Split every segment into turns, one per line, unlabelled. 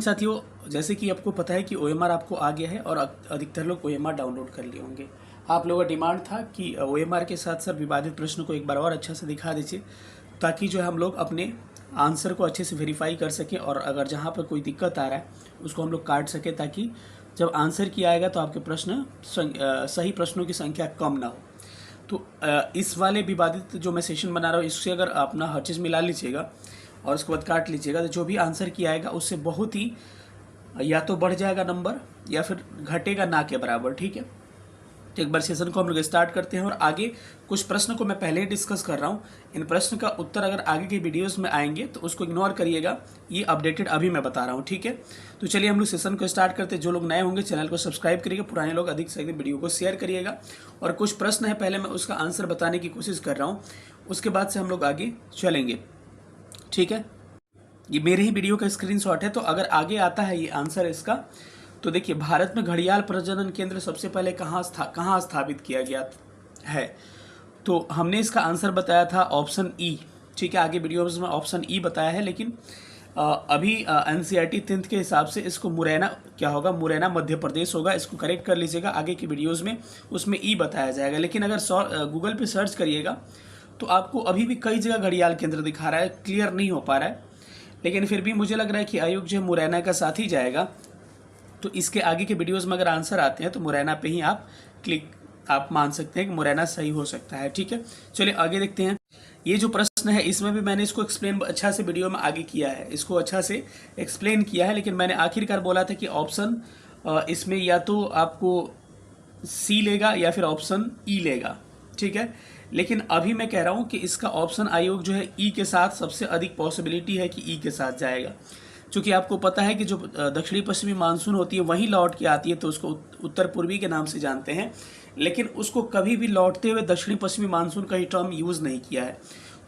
साथियों, जैसे कि आपको पता है कि ओएमआर आपको आ गया है और अधिकतर लोग ओएमआर डाउनलोड कर लिए होंगे। आप लोगों का डिमांड था कि ओएमआर के साथ साथ विवादित प्रश्न को एक बार और अच्छा से दिखा दीजिए, ताकि जो है हम लोग अपने आंसर को अच्छे से वेरीफाई कर सकें और अगर जहाँ पर कोई दिक्कत आ रहा है उसको हम लोग काट सकें, ताकि जब आंसर किया आएगा तो आपके सही प्रश्नों की संख्या कम ना हो। तो इस वाले विवादित जो मैं सेशन बना रहा हूँ, इससे अगर अपना हर चीज़ मिला लीजिएगा और उसके बाद काट लीजिएगा, तो जो भी आंसर किया आएगा उससे बहुत ही या तो बढ़ जाएगा नंबर या फिर घटेगा ना के बराबर। ठीक है, तो एक बार सेशन को हम लोग स्टार्ट करते हैं और आगे कुछ प्रश्न को मैं पहले ही डिस्कस कर रहा हूँ। इन प्रश्न का उत्तर अगर आगे के वीडियोस में आएंगे तो उसको इग्नोर करिएगा, ये अपडेटेड अभी मैं बता रहा हूँ। ठीक है, तो चलिए हम लोग सेशन को स्टार्ट करते हैं। जो लोग नए होंगे चैनल को सब्सक्राइब करिएगा, पुराने लोग अधिक से अधिक वीडियो को शेयर करिएगा। और कुछ प्रश्न है, पहले मैं उसका आंसर बताने की कोशिश कर रहा हूँ, उसके बाद से हम लोग आगे चलेंगे। ठीक है, ये मेरे ही वीडियो का स्क्रीनशॉट है, तो अगर आगे आता है ये आंसर इसका, तो देखिए भारत में घड़ियाल प्रजनन केंद्र सबसे पहले कहाँ स्थापित किया गया है। तो हमने इसका आंसर बताया था ऑप्शन ई। ठीक है, आगे वीडियोस में ऑप्शन ई बताया है, लेकिन अभी एनसीईआरटी 10th के हिसाब से इसको मुरैना क्या होगा, मुरैना मध्य प्रदेश होगा। इसको करेक्ट कर लीजिएगा, आगे की वीडियोज़ में उसमें ई बताया जाएगा। लेकिन अगर गूगल पे सर्च करिएगा तो आपको अभी भी कई जगह घड़ियाल केंद्र दिखा रहा है, क्लियर नहीं हो पा रहा है। लेकिन फिर भी मुझे लग रहा है कि आयोग जो है मुरैना का साथ ही जाएगा। तो इसके आगे के वीडियोस में अगर आंसर आते हैं तो मुरैना पे ही आप मान सकते हैं कि मुरैना सही हो सकता है। ठीक है, चलिए आगे देखते हैं। ये जो प्रश्न है इसमें भी मैंने इसको एक्सप्लेन अच्छा से वीडियो में आगे किया है, इसको अच्छा से एक्सप्लेन किया है, लेकिन मैंने आखिरकार बोला था कि ऑप्शन इसमें या तो आपको सी लेगा या फिर ऑप्शन ई लेगा। ठीक है, लेकिन अभी मैं कह रहा हूं कि इसका ऑप्शन आयोग जो है ई के साथ सबसे अधिक पॉसिबिलिटी है कि ई के साथ जाएगा। क्योंकि आपको पता है कि जो दक्षिणी पश्चिमी मानसून होती है वहीं लौट के आती है, तो उसको उत्तर पूर्वी के नाम से जानते हैं, लेकिन उसको कभी भी लौटते हुए दक्षिणी पश्चिमी मानसून का ही टर्म यूज़ नहीं किया है।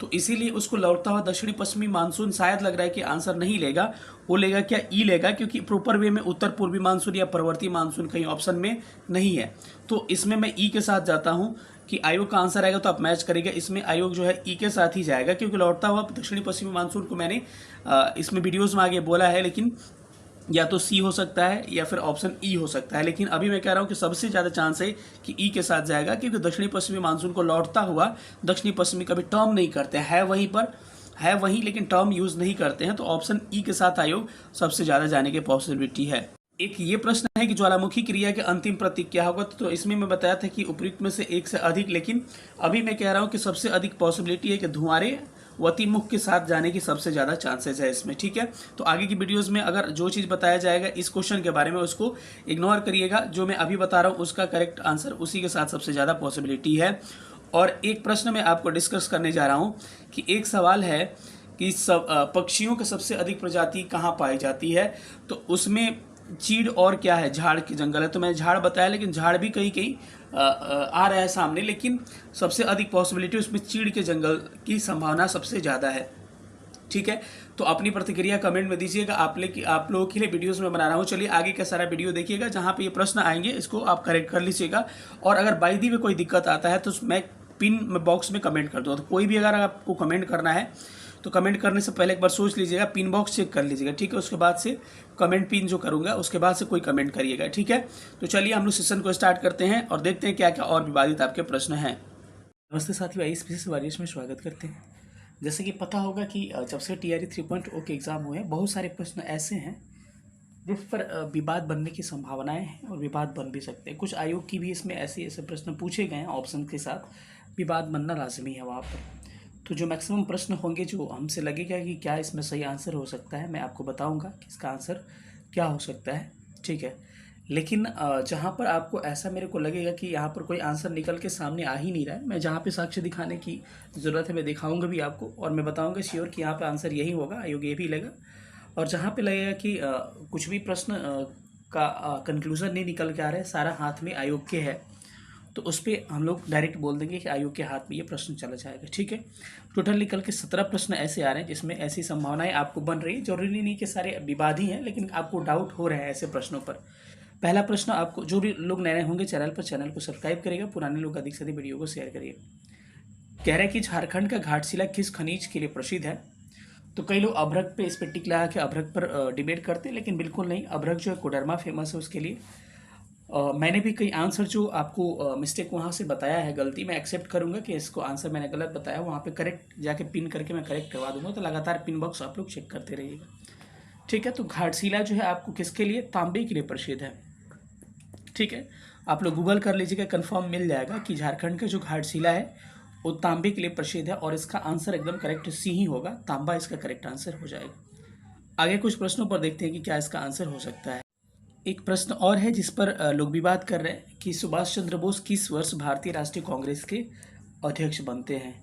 तो इसीलिए उसको लौटता हुआ दक्षिणी पश्चिमी मानसून शायद लग रहा है कि आंसर नहीं लेगा, वो लेगा क्या, ई लेगा, क्योंकि प्रॉपर वे में उत्तर पूर्वी मानसून या प्रवर्ती मानसून कहीं ऑप्शन में नहीं है। तो इसमें मैं ई के साथ जाता हूँ कि आयोग का आंसर आएगा, तो आप मैच करेगा, इसमें आयोग जो है ई के साथ ही जाएगा, क्योंकि लौटता हुआ दक्षिणी पश्चिमी मानसून को मैंने इसमें वीडियोज़ में आगे बोला है, लेकिन या तो सी हो सकता है या फिर ऑप्शन ई हो सकता है। लेकिन अभी मैं कह रहा हूं कि सबसे ज़्यादा चांस है कि ई के साथ जाएगा, क्योंकि दक्षिणी पश्चिमी मानसून को लौटता हुआ दक्षिणी पश्चिमी कभी टर्म नहीं करते हैं, है वहीं लेकिन टर्म यूज़ नहीं करते हैं। तो ऑप्शन ई के साथ आयोग सबसे ज़्यादा जाने की पॉसिबिलिटी है। एक ये प्रश्न है कि ज्वालामुखी क्रिया के अंतिम प्रतीक क्या होगा। तो इसमें मैं बताया था कि उपयुक्त में से एक से अधिक, लेकिन अभी मैं कह रहा हूं कि सबसे अधिक पॉसिबिलिटी है कि धुआंरे वतीमुख के साथ जाने की सबसे ज़्यादा चांसेस है इसमें। ठीक है, तो आगे की वीडियोस में अगर जो चीज़ बताया जाएगा इस क्वेश्चन के बारे में उसको इग्नोर करिएगा, जो मैं अभी बता रहा हूँ उसका करेक्ट आंसर उसी के साथ सबसे ज़्यादा पॉसिबिलिटी है। और एक प्रश्न मैं आपको डिस्कस करने जा रहा हूँ कि एक सवाल है कि पक्षियों की सबसे अधिक प्रजाति कहाँ पाई जाती है। तो उसमें चीड़ और क्या है, झाड़ के जंगल है। तो मैंने झाड़ बताया, लेकिन झाड़ भी कहीं कहीं आ रहा है सामने, लेकिन सबसे अधिक पॉसिबिलिटी उसमें चीड़ के जंगल की संभावना सबसे ज़्यादा है। ठीक है, तो अपनी प्रतिक्रिया कमेंट में दीजिएगा। आप लोगों के लिए वीडियोस में बना रहा हूँ। चलिए आगे का सारा वीडियो देखिएगा, जहाँ पे ये प्रश्न आएंगे इसको आप करेक्ट कर लीजिएगा। और अगर बाई दी में कोई दिक्कत आता है तो मैं पिन बॉक्स में कमेंट कर दूँगा। तो कोई भी अगर आपको कमेंट करना है तो कमेंट करने से पहले एक बार सोच लीजिएगा, पिन बॉक्स चेक कर लीजिएगा। ठीक है, उसके बाद से कमेंट पिन जो करूंगा उसके बाद से कोई कमेंट करिएगा। ठीक है, तो चलिए हम लोग सेशन को स्टार्ट करते हैं और देखते हैं क्या क्या और विवादित आपके प्रश्न हैं। नमस्ते साथियों, आइए स्पेशल वारियर्स में स्वागत करते हैं। जैसे कि पता होगा कि जब से TRE 3.0 के एग्ज़ाम हुए हैं, बहुत सारे प्रश्न ऐसे हैं जिस पर विवाद बनने की संभावनाएं हैं और विवाद बन भी सकते हैं। कुछ आयोग की भी इसमें ऐसे प्रश्न पूछे गए हैं, ऑप्शन के साथ विवाद बनना लाजमी है वहाँ पर। तो जो मैक्सिमम प्रश्न होंगे जो हमसे लगेगा कि क्या इसमें सही आंसर हो सकता है, मैं आपको बताऊंगा कि इसका आंसर क्या हो सकता है। ठीक है, लेकिन जहाँ पर आपको ऐसा मेरे को लगेगा कि यहाँ पर कोई आंसर निकल के सामने आ ही नहीं रहा है, मैं जहाँ पे साक्ष्य दिखाने की ज़रूरत है मैं दिखाऊंगा भी आपको, और मैं बताऊंगा श्योर कि यहाँ पर आंसर यही होगा, आयोग ये भी लेगा। और जहाँ पे लगेगा कि कुछ भी प्रश्न का कंक्लूज़न नहीं निकल के आ रहा है, सारा हाथ में आयोग के है, तो उस पर हम लोग डायरेक्ट बोल देंगे कि आयोग के हाथ में ये प्रश्न चला जाएगा। ठीक है, टोटल निकल के 17 प्रश्न ऐसे आ रहे हैं जिसमें ऐसी संभावनाएं आपको बन रही है। जरूरी नहीं कि सारे विवाद ही हैं, लेकिन आपको डाउट हो रहे हैं ऐसे प्रश्नों पर। पहला प्रश्न, आपको जो भी लोग नए होंगे चैनल पर, चैनल को सब्सक्राइब करेगा, पुराने लोग अधिक से अधिक वीडियो को शेयर करिए। कह रहे हैं कि झारखंड का घाटशिला किस खनिज के लिए प्रसिद्ध है। तो कई लोग अभ्रक पे इस पे टिक लगा के अभ्रक पर डिबेट करते हैं, लेकिन बिल्कुल नहीं। अभ्रक जो है कोडरमा फेमस है उसके लिए। मैंने भी कई आंसर जो आपको मिस्टेक वहाँ से बताया है, गलती मैं एक्सेप्ट करूँगा कि इसको आंसर मैंने गलत बताया, वहाँ पे करेक्ट जाके पिन करके मैं करेक्ट करवा दूंगा। तो लगातार पिन बॉक्स आप लोग चेक करते रहिएगा, ठीक है। तो घाटशिला जो है आपको किसके लिए, तांबे के लिए प्रसिद्ध है, ठीक है। आप लोग गूगल कर लीजिएगा, कंफर्म मिल जाएगा कि झारखंड का जो घाटशिला है वो तांबे के लिए प्रसिद्ध है, और इसका आंसर एकदम करेक्ट सी ही होगा, तांबा इसका करेक्ट आंसर हो जाएगा। आगे कुछ प्रश्नों पर देखते हैं कि क्या इसका आंसर हो सकता है। एक प्रश्न और है जिस पर लोग विवाद कर रहे हैं कि सुभाष चंद्र बोस किस वर्ष भारतीय राष्ट्रीय कांग्रेस के अध्यक्ष बनते हैं।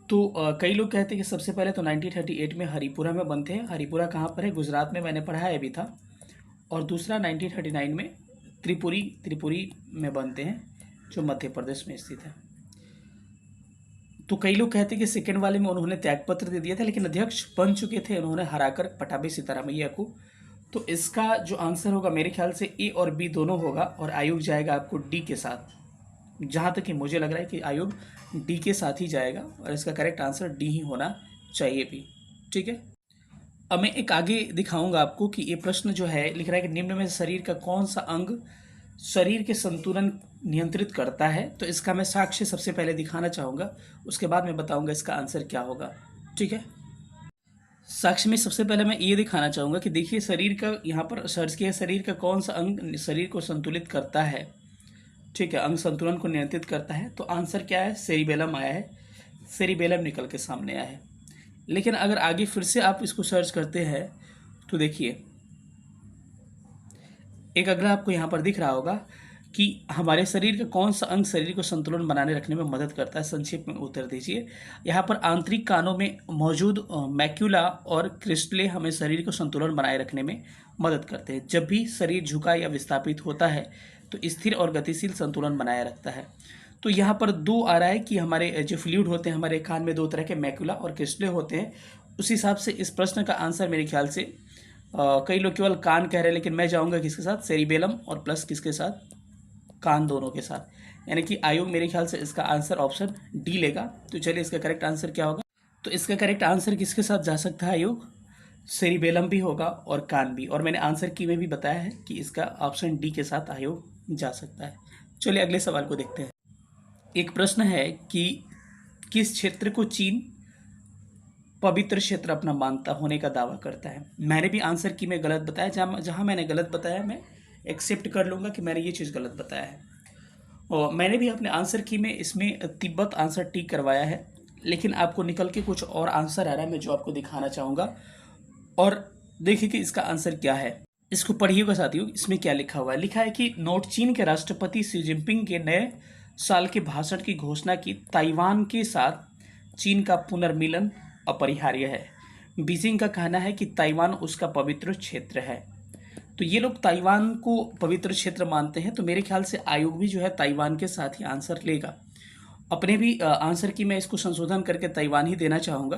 तो कई लोग कहते हैं कि सबसे पहले तो 1938 में हरिपुरा में बनते हैं। हरिपुरा कहाँ पर है, गुजरात में, मैंने पढ़ाया भी था। और दूसरा 1939 में त्रिपुरी में बनते हैं, जो मध्य प्रदेश में स्थित है। तो कई लोग कहते हैं कि सेकेंड वाले में उन्होंने त्यागपत्र दे दिया था, लेकिन अध्यक्ष बन चुके थे उन्होंने हराकर पटाभी सीतारामैया को। तो इसका जो आंसर होगा मेरे ख्याल से ए और बी दोनों होगा, और आयोग जाएगा आपको डी के साथ। जहाँ तक कि मुझे लग रहा है कि आयोग डी के साथ ही जाएगा, और इसका करेक्ट आंसर डी ही होना चाहिए भी, ठीक है। अब मैं एक आगे दिखाऊंगा आपको कि ये प्रश्न जो है लिख रहा है कि निम्न में शरीर का कौन सा अंग शरीर के संतुलन नियंत्रित करता है। तो इसका मैं साक्ष्य सबसे पहले दिखाना चाहूँगा, उसके बाद मैं बताऊँगा इसका आंसर क्या होगा, ठीक है। साक्ष्य में सबसे पहले मैं ये दिखाना चाहूँगा कि देखिए शरीर का, यहाँ पर सर्च किया, शरीर का कौन सा अंग शरीर को संतुलित करता है, ठीक है, अंग संतुलन को नियंत्रित करता है। तो आंसर क्या है, सेरिबेलम आया है, सेरिबेलम निकल के सामने आया है। लेकिन अगर आगे फिर से आप इसको सर्च करते हैं तो देखिए एक अगला आपको यहाँ पर दिख रहा होगा कि हमारे शरीर का कौन सा अंग शरीर को संतुलन बनाने रखने में मदद करता है। संक्षेप में उत्तर दीजिए। यहाँ पर आंतरिक कानों में मौजूद मैक्यूला और क्रिस्टले हमें शरीर को संतुलन बनाए रखने में मदद करते हैं। जब भी शरीर झुका या विस्थापित होता है तो स्थिर और गतिशील संतुलन बनाए रखता है। तो यहाँ पर दो आ रहा है कि हमारे जो फ्लूइड होते हैं हमारे कान में, दो तरह के मैक्यूला और क्रिस्टले होते हैं। उस हिसाब से इस प्रश्न का आंसर मेरे ख्याल से कई लोग केवल कान कह रहे हैं, लेकिन मैं जाऊँगा किसके साथ, सेरिबेलम और प्लस किसके साथ, कान दोनों के साथ। यानी कि आयोग मेरे ख्याल से इसका आंसर ऑप्शन डी लेगा। तो चलिए इसका करेक्ट आंसर क्या होगा। तो इसका करेक्ट आंसर किसके साथ जा सकता है आयोग, सेरिबेलम भी होगा और कान भी। और मैंने आंसर की में भी बताया है कि इसका ऑप्शन डी के साथ आयोग जा सकता है। चलिए अगले सवाल को देखते हैं। एक प्रश्न है कि किस क्षेत्र को चीन पवित्र क्षेत्र अपना मानता होने का दावा करता है। मैंने भी आंसर की में गलत बताया, जहाँ मैंने गलत बताया मैं एक्सेप्ट कर लूँगा कि मैंने ये चीज़ गलत बताया है। और मैंने भी अपने आंसर की में इसमें तिब्बत आंसर टिक करवाया है, लेकिन आपको निकल के कुछ और आंसर आ रहा है, मैं जो आपको दिखाना चाहूँगा। और देखिए कि इसका आंसर क्या है, इसको पढ़िएगा साथियों। इसमें क्या लिखा हुआ है, लिखा है कि नोट चीन के राष्ट्रपति शी जिनपिंग के नए साल के भाषण की घोषणा की, ताइवान के साथ चीन का पुनर्मिलन अपरिहार्य है। बीजिंग का कहना है कि ताइवान उसका पवित्र क्षेत्र है। तो ये लोग ताइवान को पवित्र क्षेत्र मानते हैं। तो मेरे ख्याल से आयोग भी जो है ताइवान के साथ ही आंसर लेगा। अपने भी आंसर की मैं इसको संशोधन करके ताइवान ही देना चाहूँगा।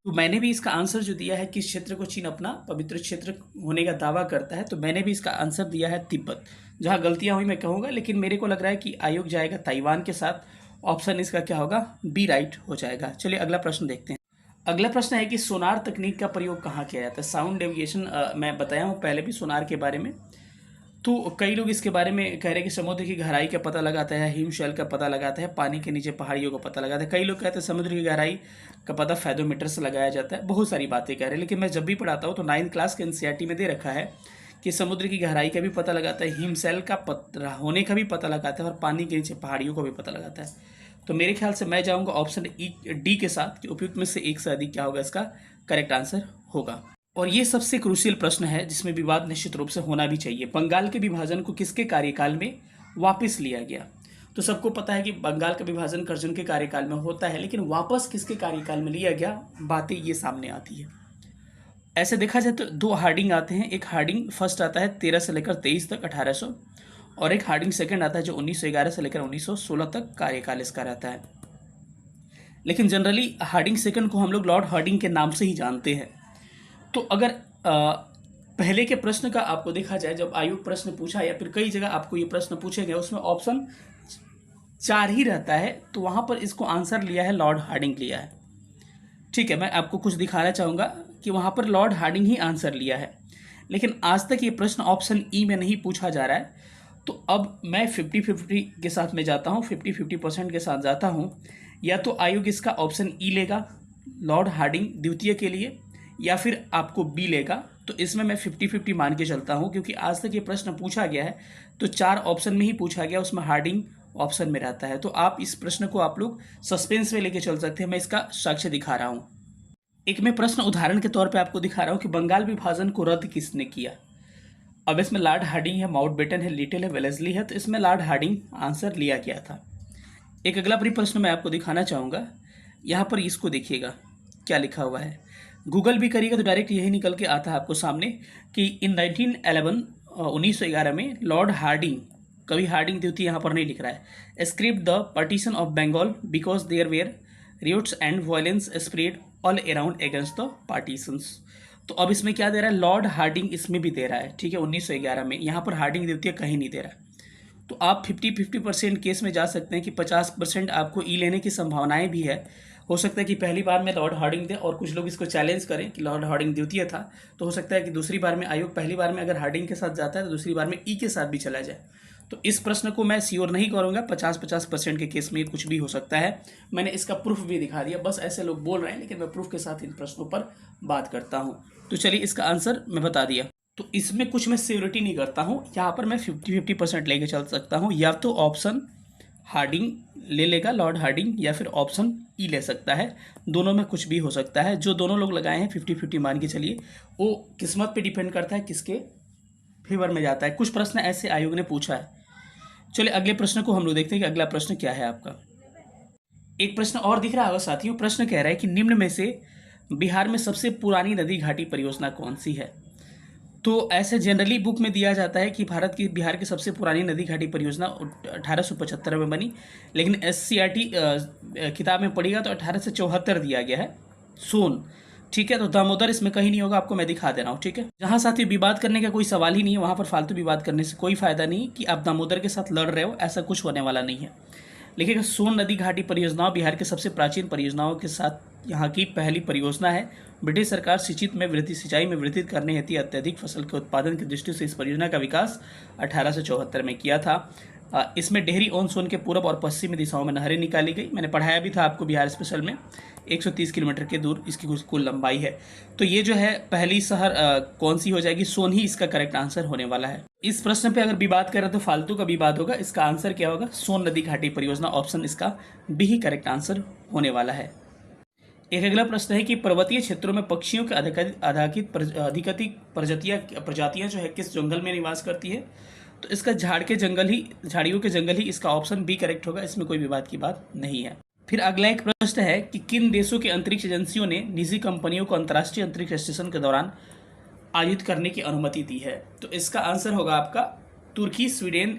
तो मैंने भी इसका आंसर जो दिया है, किस क्षेत्र को चीन अपना पवित्र क्षेत्र होने का दावा करता है, तो मैंने भी इसका आंसर दिया है तिब्बत। जहाँ गलतियाँ हुई मैं कहूँगा, लेकिन मेरे को लग रहा है कि आयोग जाएगा ताइवान के साथ। ऑप्शन इसका क्या होगा, बी राइट हो जाएगा। चलिए अगला प्रश्न देखते हैं। अगला प्रश्न है कि सोनार तकनीक का प्रयोग कहाँ किया जाता है। साउंड नेविगेशन मैं बताया हूँ पहले भी सोनार के बारे में। तो कई लोग इसके बारे में कह रहे हैं कि समुद्र की गहराई का पता लगाता है, हिमशैल का पता लगाता है, पानी के नीचे पहाड़ियों का पता लगाता है। कई लोग कहते हैं समुद्र की गहराई का पता फैथोमीटर से लगाया जाता है। बहुत सारी बातें कह रहे हैं, लेकिन मैं जब भी पढ़ाता हूँ तो 9th क्लास के एनसीईआरटी में दे रखा है कि समुद्र की गहराई का भी पता लगाता है, हिमशैल का होने का भी पता लगाता है, और पानी के नीचे पहाड़ियों का भी पता लगाता है। तो मेरे ख्याल से मैं जाऊँगा ऑप्शन डी के साथ कि उपयुक्त में से एक से अधिक क्या होगा इसका करेक्ट आंसर होगा। और ये सबसे क्रूशियल प्रश्न है जिसमें विवाद निश्चित रूप से होना भी चाहिए। बंगाल के विभाजन को किसके कार्यकाल में वापस लिया गया। तो सबको पता है कि बंगाल का विभाजन कर्जन के कार्यकाल में होता है, लेकिन वापस किसके कार्यकाल में लिया गया, बातें ये सामने आती है। ऐसे देखा जाए तो दो हार्डिंग आते हैं। एक हार्डिंग फर्स्ट आता है 13 से लेकर 23 तक 1800, और एक हार्डिंग सेकंड आता है जो 1911 से लेकर 1916 तक कार्यकाल इसका रहता है। लेकिन जनरली हार्डिंग सेकंड को हम लोग लॉर्ड हार्डिंग के नाम से ही जानते हैं। तो अगर पहले के प्रश्न का आपको देखा जाए, जब आयोग प्रश्न पूछा या फिर कई जगह आपको ये प्रश्न पूछे गए, उसमें ऑप्शन 4 ही रहता है, तो वहाँ पर इसको आंसर लिया है लॉर्ड हार्डिंग लिया है। ठीक है, मैं आपको कुछ दिखाना चाहूँगा कि वहाँ पर लॉर्ड हार्डिंग ही आंसर लिया है, लेकिन आज तक ये प्रश्न ऑप्शन ई में नहीं पूछा जा रहा है। तो अब मैं 50-50 के साथ में जाता हूँ, 50-50% के साथ जाता हूँ। या तो आयोग इसका ऑप्शन ई लेगा लॉर्ड हार्डिंग द्वितीय के लिए, या फिर आपको बी लेगा। तो इसमें मैं 50-50 मान के चलता हूँ, क्योंकि आज तक ये प्रश्न पूछा गया है तो 4 ऑप्शन में ही पूछा गया, उसमें हार्डिंग ऑप्शन में रहता है। तो आप इस प्रश्न को आप लोग सस्पेंस में लेके चल सकते हैं। मैं इसका साक्ष्य दिखा रहा हूँ। एक मैं प्रश्न उदाहरण के तौर पे आपको दिखा रहा हूँ कि बंगाल विभाजन को रद्द किसने किया। अब इसमें लॉर्ड हार्डिंग है, माउंटबेटन है, लिटिल है, वेलेस्ली है। तो इसमें लॉर्ड हार्डिंग आंसर लिया गया था। एक अगला प्रश्न मैं आपको दिखाना चाहूँगा। यहाँ पर इसको देखिएगा क्या लिखा हुआ है। गूगल भी करिएगा तो डायरेक्ट यही निकल के आता है आपको सामने कि इन 1911 में लॉर्ड हार्डिंग, कभी हार्डिंग द्वितीय यहाँ पर नहीं लिख रहा है, script the partition of Bengal because there were riots and violence spread all around against the partitions. तो अब इसमें क्या दे रहा है, लॉर्ड हार्डिंग इसमें भी दे रहा है। ठीक है, 1911 में, यहाँ पर हार्डिंग द्वितीय कहीं नहीं दे रहा है। तो आप 50-50% केस में जा सकते हैं कि 50% आपको ई लेने की संभावनाएं भी है। हो सकता है कि पहली बार में लॉर्ड हार्डिंग दे और कुछ लोग इसको चैलेंज करें कि लॉर्ड हार्डिंग द्वितीय था। तो हो सकता है कि दूसरी बार में आयोग पहली बार में अगर हार्डिंग के साथ जाता है तो दूसरी बार में ई के साथ भी चला जाए। तो इस प्रश्न को मैं श्योर नहीं करूँगा, 50-50% के केस में कुछ भी हो सकता है। मैंने इसका प्रूफ भी दिखा दिया, बस ऐसे लोग बोल रहे हैं लेकिन मैं प्रूफ के साथ इन प्रश्नों पर बात करता हूँ। तो चलिए इसका आंसर मैं बता दिया। तो इसमें कुछ मैं श्योरिटी नहीं करता हूँ, यहाँ पर मैं 50-50% लेके चल सकता हूँ। या तो ऑप्शन हार्डिंग ले लेगा लॉर्ड हार्डिंग, या फिर ऑप्शन ई ले सकता है। दोनों में कुछ भी हो सकता है। जो दोनों लोग लगाए हैं 50-50 मान के चलिए, वो किस्मत पे डिपेंड करता है किसके फेवर में जाता है। कुछ प्रश्न ऐसे आयोग ने पूछा है। चलिए अगले प्रश्न को हम लोग देखते हैं कि अगला प्रश्न क्या है आपका। एक प्रश्न और दिख रहा होगा साथियों। प्रश्न कह रहा है कि निम्न में से बिहार में सबसे पुरानी नदी घाटी परियोजना कौन सी है। तो ऐसे जनरली बुक में दिया जाता है कि बिहार की सबसे पुरानी नदी घाटी परियोजना 1875 में बनी, लेकिन SCRT किताब में पढ़ेगा तो 1874 दिया गया है, सोन। ठीक है, तो दामोदर इसमें कहीं नहीं होगा, आपको मैं दिखा दे रहा हूँ। ठीक है, जहाँ साथियों विवाद करने का कोई सवाल ही नहीं है, वहाँ पर फालतू विवाद करने से कोई फायदा नहीं कि आप दामोदर के साथ लड़ रहे हो, ऐसा कुछ होने वाला नहीं है। लेकिन सोन नदी घाटी परियोजना बिहार के सबसे प्राचीन परियोजनाओं के साथ यहाँ की पहली परियोजना है। ब्रिटिश सरकार सिंचाई में वृद्धि करने हेतु अत्यधिक फसल के उत्पादन की दृष्टि से इस परियोजना का विकास 1874 में किया था। इसमें डेहरी ऑन सोन के पूर्व और पश्चिमी दिशाओं में नहरें निकाली गई। मैंने पढ़ाया भी था आपको बिहार स्पेशल में। 130 किलोमीटर के दूर इसकी कुल लंबाई है। तो ये जो है पहली शहर कौन सी हो जाएगी, सोन ही इसका करेक्ट आंसर होने वाला है। इस प्रश्न पे अगर विवाद करें तो फालतू का विवाद होगा। इसका आंसर क्या होगा, सोन नदी घाटी परियोजना, ऑप्शन इसका बी ही करेक्ट आंसर होने वाला है। एक अगला प्रश्न है कि पर्वतीय क्षेत्रों में पक्षियों के अधिकाधिक प्रजातियां जो है किस जंगल में निवास करती है। तो इसका झाड़ियों के जंगल ही इसका ऑप्शन बी करेक्ट होगा। इसमें कोई विवाद की बात नहीं है। फिर अगला एक प्रश्न है कि किन देशों की अंतरिक्ष एजेंसियों ने निजी कंपनियों को अंतर्राष्ट्रीय अंतरिक्ष स्टेशन के दौरान आयोजित करने की अनुमति दी है। तो इसका आंसर होगा आपका तुर्की, स्वीडन,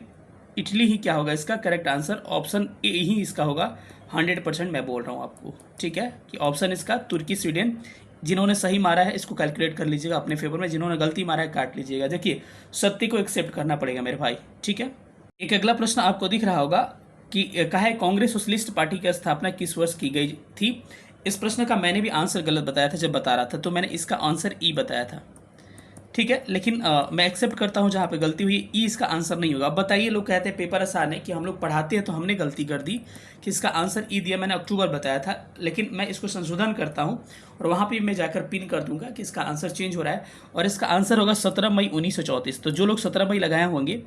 इटली ही क्या होगा इसका करेक्ट आंसर। ऑप्शन ए ही इसका होगा। 100% मैं बोल रहा हूँ आपको, ठीक है, कि ऑप्शन इसका तुर्की, स्वीडन। जिन्होंने सही मारा है इसको कैलकुलेट कर लीजिएगा अपने फेवर में, जिन्होंने गलती मारा है काट लीजिएगा। देखिए सत्य को एक्सेप्ट करना पड़ेगा मेरे भाई, ठीक है। एक अगला प्रश्न आपको दिख रहा होगा कि कहा है कांग्रेस सोशलिस्ट पार्टी की स्थापना किस वर्ष की गई थी। इस प्रश्न का मैंने भी आंसर गलत बताया था जब बता रहा था, तो मैंने इसका आंसर ई बताया था, ठीक है। लेकिन मैं एक्सेप्ट करता हूँ जहाँ पे गलती हुई, ई इसका आंसर नहीं होगा। अब बताइए, लोग कहते हैं पेपर आसान है कि हम लोग पढ़ाते हैं तो हमने गलती कर दी कि इसका आंसर ई दिया। मैंने अक्टूबर बताया था, लेकिन मैं इसको संशोधन करता हूँ और वहाँ पे मैं जाकर पिन कर दूंगा कि इसका आंसर चेंज हो रहा है और इसका आंसर होगा 17 मई 1934। तो जो लोग 17 मई लगाए होंगे,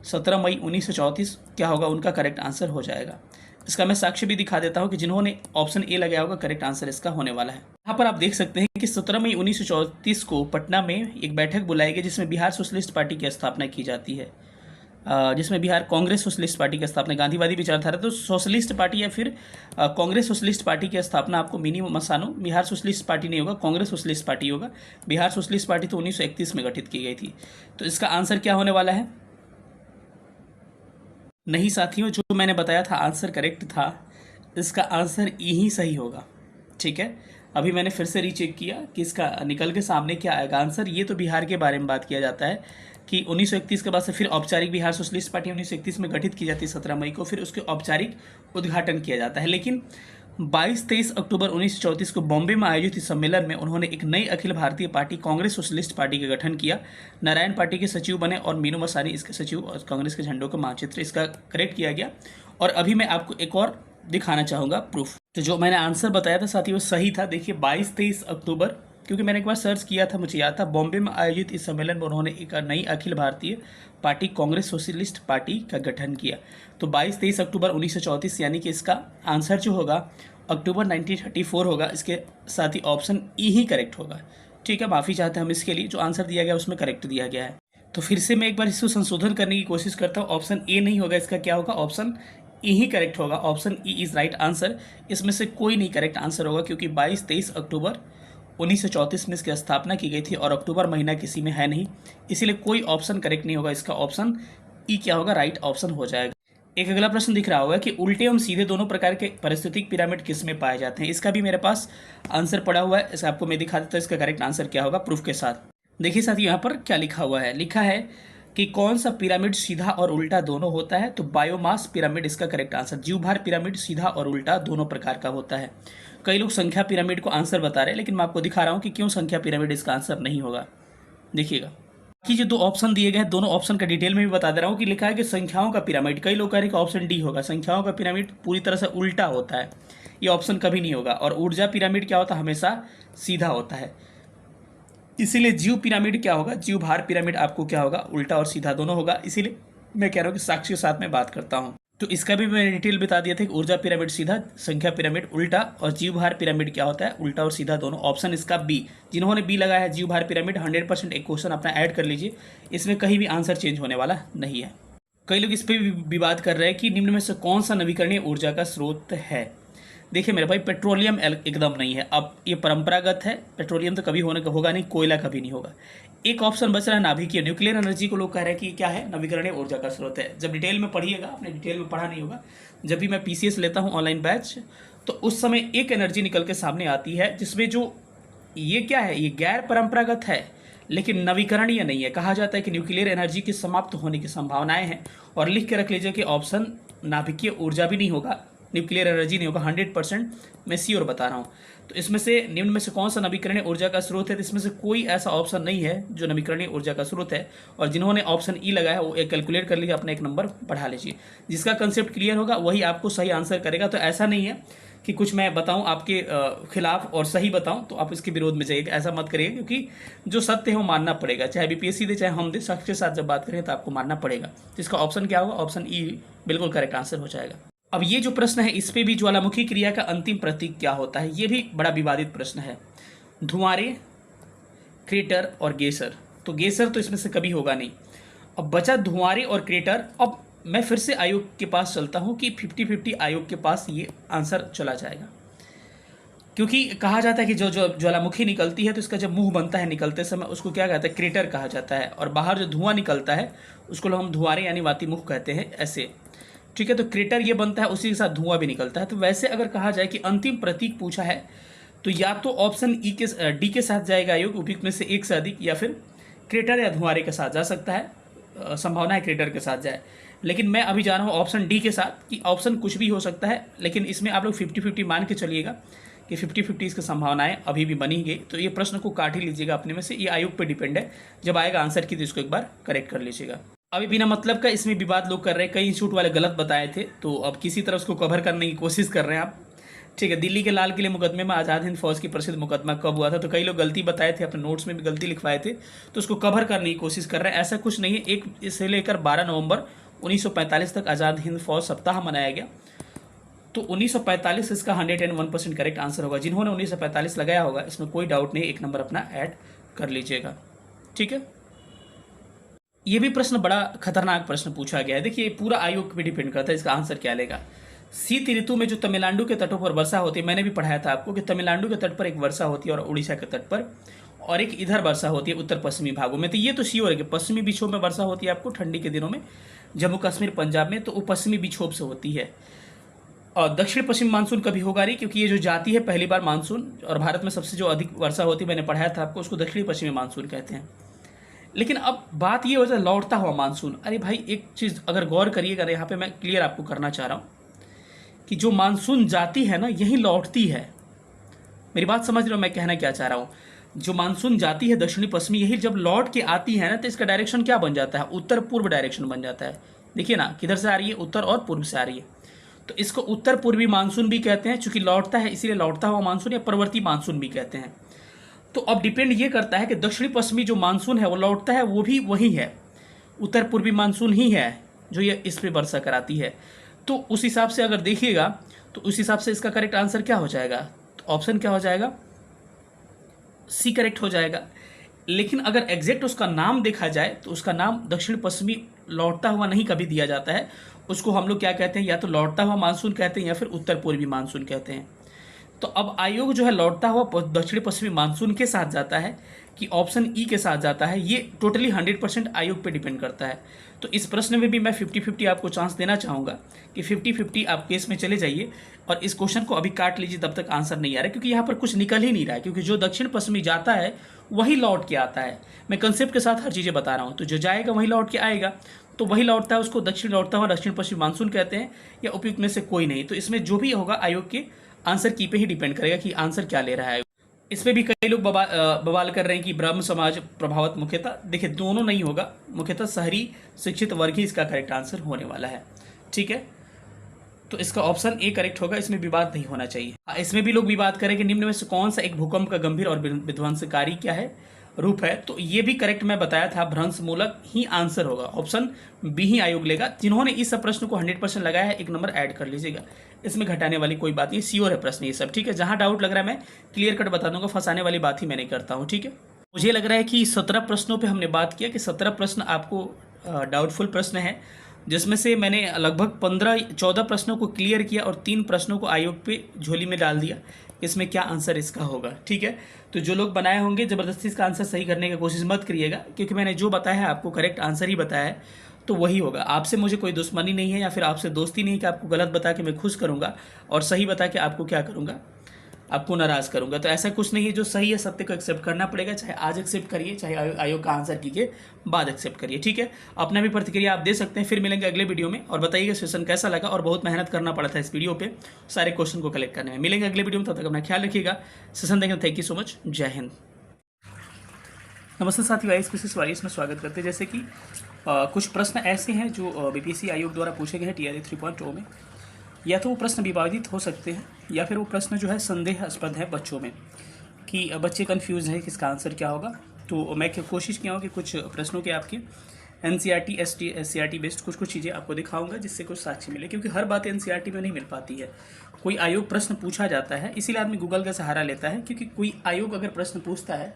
17 मई 1934 क्या होगा उनका करेक्ट आंसर हो जाएगा। इसका मैं साक्ष्य भी दिखा देता हूं कि जिन्होंने ऑप्शन ए लगाया होगा करेक्ट आंसर इसका होने वाला है। यहाँ पर आप देख सकते हैं कि 17 मई 1934 को पटना में एक बैठक बुलाई गई जिसमें बिहार सोशलिस्ट पार्टी की स्थापना की जाती है, जिसमें बिहार कांग्रेस सोशलिस्ट पार्टी की स्थापना, गांधीवादी विचारधारा। तो सोशलिस्ट पार्टी या फिर कांग्रेस सोशलिस्ट पार्टी की स्थापना आपको मिनिमम मसानो, बिहार सोशलिस्ट पार्टी नहीं होगा, कांग्रेस सोशलिस्ट पार्टी होगा। बिहार सोशलिस्ट पार्टी तो 1931 में गठित की गई थी। तो इसका आंसर क्या होने वाला है। नहीं साथियों, जो मैंने बताया था आंसर करेक्ट था, इसका आंसर ई ही सही होगा, ठीक है। अभी मैंने फिर से रीचेक किया कि इसका निकल के सामने क्या आएगा आंसर। ये तो बिहार के बारे में बात किया जाता है कि 1931 के बाद से फिर औपचारिक बिहार सोशलिस्ट पार्टी 1931 में गठित की जाती है 17 मई को, फिर उसके औपचारिक उद्घाटन किया जाता है। लेकिन 22-23 अक्टूबर 1934 को बॉम्बे में आयोजित इस सम्मेलन में उन्होंने एक नई Akhil Bharatiya party Congress socialist party का गठन किया। नारायण पार्टी के सचिव बने और मीनू मसानी इसके सचिव और कांग्रेस के झंडों का मानचित्र इसका करेक्ट किया गया। और अभी मैं आपको एक और दिखाना चाहूँगा प्रूफ। तो जो मैंने आंसर बताया था साथियों सही था। देखिए 22-23 अक्टूबर, क्योंकि मैंने एक बार सर्च किया था, मुझे याद था। बॉम्बे में आयोजित इस सम्मेलन में उन्होंने एक नई Akhil Bharatiya party Congress socialist party का गठन किया। तो 22-23 अक्टूबर 1934 यानी कि इसका आंसर जो होगा अक्टूबर 1934 होगा। इसके साथ ही ऑप्शन ई ही करेक्ट होगा। ठीक है, माफ़ी चाहते हैं हम इसके लिए, जो आंसर दिया गया उसमें करेक्ट दिया गया है। तो फिर से मैं एक बार इसको संशोधन करने की कोशिश करता हूँ। ऑप्शन ए नहीं होगा, इसका क्या होगा, ऑप्शन ई ही करेक्ट होगा। Option E is right answer. इसमें से कोई नहीं करेक्ट आंसर होगा, क्योंकि 22-23 अक्टूबर 1934 में इसकी स्थापना की गई थी और अक्टूबर महीना किसी में है नहीं, इसीलिए कोई ऑप्शन करेक्ट नहीं होगा। इसका ऑप्शन ई क्या होगा, राइट ऑप्शन हो जाएगा। एक अगला प्रश्न दिख रहा होगा कि उल्टे एवं सीधे दोनों प्रकार के पारिस्थितिक पिरामिड किस में पाए जाते हैं। इसका भी मेरे पास आंसर पड़ा हुआ है, इसे आपको मैं दिखा देता हूँ। इसका करेक्ट आंसर क्या होगा प्रूफ के साथ। देखिए साथियों यहाँ पर क्या लिखा हुआ है, लिखा है कि कौन सा पिरामिड सीधा और उल्टा दोनों होता है। तो बायोमास पिरामिड इसका करेक्ट आंसर। जीवभार पिरामिड सीधा और उल्टा दोनों प्रकार का होता है। कई लोग संख्या पिरामिड को आंसर बता रहे हैं, लेकिन मैं आपको दिखा रहा हूँ कि क्यों संख्या पिरामिड इसका आंसर नहीं होगा। देखिएगा कि जो दो ऑप्शन दिए गए हैं, दोनों ऑप्शन का डिटेल में भी बता दे रहा हूँ कि लिखा है कि संख्याओं का पिरामिड। कई लोग कह रहे हैं कि ऑप्शन डी होगा, संख्याओं का पिरामिड पूरी तरह से उल्टा होता है, ये ऑप्शन कभी नहीं होगा। और ऊर्जा पिरामिड क्या होता है, हमेशा सीधा होता है। इसीलिए जीव पिरामिड क्या होगा, जीव भार पिरामिड आपको क्या होगा, उल्टा और सीधा दोनों होगा। इसीलिए मैं कह रहा हूँ कि साक्षी के साथ में बात करता हूँ। तो इसका भी मैंने डिटेल बता दिया था कि ऊर्जा पिरामिड सीधा, संख्या पिरामिड उल्टा, और जीव भार पिरामिड क्या होता है, उल्टा और सीधा दोनों। ऑप्शन इसका बी। जिन्होंने बी लगाया है जीव भार पिरामिड, 100% एक क्वेश्चन अपना ऐड कर लीजिए, इसमें कहीं भी आंसर चेंज होने वाला नहीं है। कई लोग इस पर भी विवाद कर रहे हैं कि निम्न में से कौन सा नवीकरणीय ऊर्जा का स्रोत है। देखिए मेरे भाई, पेट्रोलियम एकदम नहीं है। अब ये परंपरागत है, पेट्रोलियम तो कभी होने का होगा नहीं, कोयला कभी नहीं होगा। एक ऑप्शन बच रहा है नाभिकीय, न्यूक्लियर एनर्जी को लोग कह रहे हैं कि क्या है, नवीकरणीय ऊर्जा का स्रोत है। जब डिटेल में पढ़िएगा, आपने डिटेल में पढ़ा नहीं होगा, जब भी मैं पीसीएस लेता हूँ ऑनलाइन बैच, तो उस समय एक एनर्जी निकल के सामने आती है जिसमें जो ये क्या है, ये गैर परंपरागत है लेकिन नवीकरणीय नहीं है। कहा जाता है कि न्यूक्लियर एनर्जी के समाप्त होने की संभावनाएं हैं। और लिख के रख लीजिए कि ऑप्शन नाभिकीय ऊर्जा भी नहीं होगा, न्यूक्लियर एनर्जी नहीं होगा। 100% मैं श्योर बता रहा हूँ। तो इसमें से निम्न में से कौन सा नवीकरणीय ऊर्जा का स्रोत है, तो इसमें से कोई ऐसा ऑप्शन नहीं है जो नवीकरणीय ऊर्जा का स्रोत है। और जिन्होंने ऑप्शन ई लगाया है वो एक कैलकुलेट कर लीजिए, अपना एक नंबर बढ़ा लीजिए। जिसका कंसेप्ट क्लियर होगा वही आपको सही आंसर करेगा। तो ऐसा नहीं है कि कुछ मैं बताऊं आपके खिलाफ और सही बताऊं तो आप इसके विरोध में जाइएगा, ऐसा मत करिएगा। क्योंकि जो सत्य है वो मानना पड़ेगा, चाहे बीपीएससी दे चाहे हम दे, साक्ष्य के साथ जब बात करें तो आपको मानना पड़ेगा। तो इसका ऑप्शन क्या होगा, ऑप्शन ई बिल्कुल करेक्ट आंसर हो जाएगा। अब ये जो प्रश्न है इस पे भी ज्वालामुखी क्रिया का अंतिम प्रतीक क्या होता है, ये भी बड़ा विवादित प्रश्न है। धुआंरे, क्रेटर और गेसर। तो गेसर तो इसमें से कभी होगा नहीं। अब बचा धुआंरे और क्रेटर। अब मैं फिर से आयोग के पास चलता हूँ कि 50-50 आयोग के पास ये आंसर चला जाएगा। क्योंकि कहा जाता है कि जो ज्वालामुखी निकलती है तो इसका जब मुंह बनता है निकलते समय, उसको क्या कहते हैं, क्रेटर कहा जाता है। और बाहर जो धुआं निकलता है उसको हम धुआंरे यानी वाती मुख कहते हैं, ऐसे। ठीक है, तो क्रेटर ये बनता है, उसी के साथ धुआं भी निकलता है। तो वैसे अगर कहा जाए कि अंतिम प्रतीक पूछा है तो या तो ऑप्शन ई के डी के साथ जाएगा आयोग, उपयुक्त में से एक से अधिक, या फिर क्रेटर या धुआंरे के साथ जा सकता है। संभावना है क्रेटर के साथ जाए, लेकिन मैं अभी जा रहा हूँ ऑप्शन डी के साथ कि ऑप्शन कुछ भी हो सकता है। लेकिन इसमें आप लोग 50-50 मान के चलिएगा कि 50-50 इसकी संभावनाएं अभी भी बनी गई। तो ये प्रश्न को काट ही लीजिएगा अपने में से, ये आयोग पे डिपेंड है। जब आएगा आंसर की तो इसको एक बार करेक्ट कर लीजिएगा। अभी बिना मतलब का इसमें विवाद लोग कर रहे हैं, कई इंस्टीट्यूट वाले गलत बताए थे, तो अब किसी तरह उसको कवर करने की कोशिश कर रहे हैं आप। ठीक है, दिल्ली के लाल किले मुकदमे में आज़ाद हिंद फौज की प्रसिद्ध मुकदमा कब हुआ था, तो कई लोग गलती बताए थे, अपने नोट्स में भी गलती लिखवाए थे, तो उसको कवर करने की कोशिश कर रहे हैं। ऐसा कुछ नहीं है। एक से लेकर 12 नवंबर 1945 तक आज़ाद हिंद फौज सप्ताह मनाया गया। तो 1945 इसका 101% करेक्ट आंसर होगा। जिन्होंने 1945 लगाया होगा इसमें कोई डाउट नहीं, एक नंबर अपना ऐड कर लीजिएगा। ठीक है, ये भी प्रश्न बड़ा खतरनाक प्रश्न पूछा गया है। देखिए पूरा आयोग पे डिपेंड करता है इसका आंसर क्या लेगा। शीत ऋतु में जो तमिलनाडु के तटों पर वर्षा होती है, मैंने भी पढ़ाया था आपको कि तमिलनाडु के तट पर एक वर्षा होती है और उड़ीसा के तट पर, और एक इधर वर्षा होती है उत्तर पश्चिमी भागों में। तो ये तो श्योर है कि पश्चिमी विक्षोभ में वर्षा होती है आपको ठंडी के दिनों में, जम्मू कश्मीर पंजाब में, तो वो पश्चिमी विक्षोभ से होती है। और दक्षिण पश्चिम मानसून कभी होगा नहीं, क्योंकि ये जो जाती है पहली बार मानसून, और भारत में सबसे जो अधिक वर्षा होती है मैंने पढ़ाया था आपको, उसको दक्षिणी पश्चिमी मानसून कहते हैं। लेकिन अब बात ये हो जाए लौटता हुआ मानसून। अरे भाई एक चीज़ अगर गौर करिएगा, यहाँ पे मैं क्लियर आपको करना चाह रहा हूँ कि जो मानसून जाती है ना यही लौटती है। मेरी बात समझ रहे हो मैं कहना क्या चाह रहा हूँ? जो मानसून जाती है दक्षिणी पश्चिमी, यही जब लौट के आती है ना तो इसका डायरेक्शन क्या बन जाता है? उत्तर पूर्व डायरेक्शन बन जाता है। देखिए ना किधर से आ रही है, उत्तर और पूर्व से आ रही है। तो इसको उत्तर पूर्वी मानसून भी कहते हैं, चूंकि लौटता है इसीलिए लौटता हुआ मानसून या प्रवर्ती मानसून भी कहते हैं। तो अब डिपेंड ये करता है कि दक्षिणी पश्चिमी जो मानसून है वो लौटता है वो भी वही है, उत्तर पूर्वी मानसून ही है जो ये इस पे वर्षा कराती है। तो उस हिसाब से अगर देखिएगा तो उस हिसाब से इसका करेक्ट आंसर क्या हो जाएगा? तो ऑप्शन क्या हो जाएगा? सी करेक्ट हो जाएगा। लेकिन अगर एग्जैक्ट उसका नाम देखा जाए तो उसका नाम दक्षिण पश्चिमी लौटता हुआ नहीं कभी दिया जाता है। उसको हम लोग क्या कहते हैं? या तो लौटता हुआ मानसून कहते हैं या फिर उत्तर पूर्वी मानसून कहते हैं। तो अब आयोग जो है लौटता हुआ दक्षिण पश्चिमी मानसून के साथ जाता है कि ऑप्शन ई के साथ जाता है, ये टोटली 100% आयोग पे डिपेंड करता है। तो इस प्रश्न में भी मैं 50-50 आपको चांस देना चाहूँगा कि 50-50 आप केस में चले जाइए और इस क्वेश्चन को अभी काट लीजिए तब तक आंसर नहीं आ रहा है, क्योंकि यहाँ पर कुछ निकल ही नहीं रहा है, क्योंकि जो दक्षिण पश्चिमी जाता है वही लौट के आता है। मैं कंसेप्ट के साथ हर चीज़ें बता रहा हूँ। तो जो जाएगा वही लौट के आएगा, तो वही लौटता है उसको दक्षिण लौटता हुआ दक्षिण पश्चिमी मानसून कहते हैं, या उपयुक्त में से कोई नहीं। तो इसमें जो भी होगा आयोग के आंसर की पे ही डिपेंड करेगा कि आंसर क्या ले रहा है। इसमें भी कई लोग बवाल कर रहे हैं कि ब्राह्मण समाज प्रभावित, मुख्यतः देखिए दोनों नहीं होगा, मुख्यतः शहरी शिक्षित वर्ग ही इसका करेक्ट आंसर होने वाला है। ठीक है, तो इसका ऑप्शन ए करेक्ट होगा, इसमें विवाद नहीं होना चाहिए। इसमें भी लोग विवाद करें कि निम्न में से कौन सा एक भूकंप का गंभीर और विध्वंसकारी क्या है रूप है? तो ये भी करेक्ट मैं बताया था, भ्रंश मूलक ही आंसर होगा, ऑप्शन बी ही आयोग लेगा। जिन्होंने इस प्रश्न को 100% लगाया है एक नंबर ऐड कर लीजिएगा, इसमें घटाने वाली कोई बात नहीं, श्योर है प्रश्न ये सब। ठीक है, जहां डाउट लग रहा है मैं क्लियर कट बता दूंगा, फंसाने वाली बात ही मैं नहीं करता हूँ। ठीक है, मुझे लग रहा है कि 17 प्रश्नों पर हमने बात किया कि 17 प्रश्न आपको डाउटफुल प्रश्न है, जिसमें से मैंने लगभग 14 प्रश्नों को क्लियर किया और 3 प्रश्नों को आयोग पे झोली में डाल दिया। इसमें क्या आंसर इसका होगा? ठीक है, तो जो लोग बनाए होंगे ज़बरदस्ती इसका आंसर सही करने की कोशिश मत करिएगा, क्योंकि मैंने जो बताया है आपको करेक्ट आंसर ही बताया है, तो वही होगा। आपसे मुझे कोई दुश्मनी नहीं है या फिर आपसे दोस्ती नहीं कि आपको गलत बता के मैं खुश करूँगा और सही बता के आपको क्या करूँगा, आपको नाराज़ करूँगा। तो ऐसा कुछ नहीं है, जो सही है सत्य को एक्सेप्ट करना पड़ेगा, चाहे आज एक्सेप्ट करिए चाहे आयोग का आंसर कीजिए बाद एक्सेप्ट करिए। ठीक है, अपना भी प्रतिक्रिया आप दे सकते हैं। फिर मिलेंगे अगले वीडियो में और बताइएगा सेशन कैसा लगा, और बहुत मेहनत करना पड़ा था इस वीडियो पे सारे क्वेश्चन को कलेक्ट करने में। मिलेंगे अगले वीडियो में, तब तक अपना ख्याल रखिएगा। सेशन देखने थैंक यू सो मच, जय हिंद। नमस्ते साथियों, आईएएस पीसी वारिस में स्वागत करते हैं। जैसे कि कुछ प्रश्न ऐसे हैं जो बीपीएससी आयोग द्वारा पूछे गए हैं टीआरई 3.0 में, या तो वो प्रश्न विवादित हो सकते हैं या फिर वो प्रश्न जो है संदेहास्पद है बच्चों में, कि बच्चे कंफ्यूज हैं कि इसका आंसर क्या होगा। तो मैं कोशिश किया हूँ कि कुछ प्रश्नों के आपके एनसीईआरटी एससीईआरटी बेस्ड कुछ चीज़ें आपको दिखाऊंगा, जिससे कुछ साक्षी मिले, क्योंकि हर बात एनसीईआरटी में नहीं मिल पाती है। कोई आयोग प्रश्न पूछा जाता है इसीलिए आदमी गूगल का सहारा लेता है, क्योंकि कोई आयोग अगर प्रश्न पूछता है